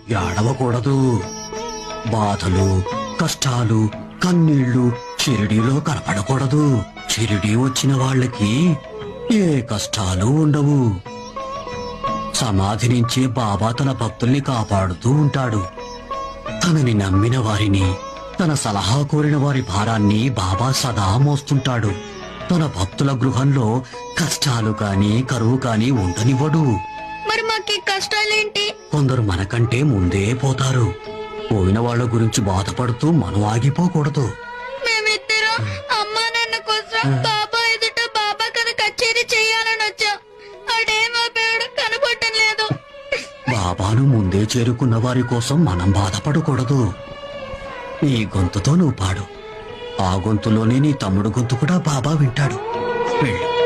ఏడవకూడదు. బాధలు, కష్టాలు, కన్నీళ్లు షిరిడీలో కనపడకూడదు. షిరిడీ వచ్చిన వాళ్ళకి ఏ కష్టాలు ఉండవు. సమాధి నుంచి బాబా తన భక్తుల్ని కాపాడుతూ ఉంటాడు. తనని నమ్మిన వారిని, తన సలహా కోరిన వారి భారాన్ని బాబా సదా మోస్తుంటాడు. తన భక్తుల గృహంలో కష్టాలు కాని కరువు కాని ఉండనివ్వడు. మరి మాకు కష్టాలేంటి? కొందరు మనకంటే ముందే పోతారు. పోయిన వాళ్ళ గురించి బాధపడుతూ మనం ఆగిపోకూడదు. మేమిద్దరం అమ్మా నాన్న కోసం బాబా ఎదుట బాబా కథ కచేరీ చేయాలని వచ్చాం. అడేమో పేడు కనపడటం లేదు. బాబాను ముందే చేరుకున్న వారి కోసం మనం బాధపడకూడదు. నీ గొంతుతో నువ్వు పాడు. ఆ గొంతులోనే నీ తమ్ముడు గొంతు కూడా బాబా వింటాడు. వెళ్ళు.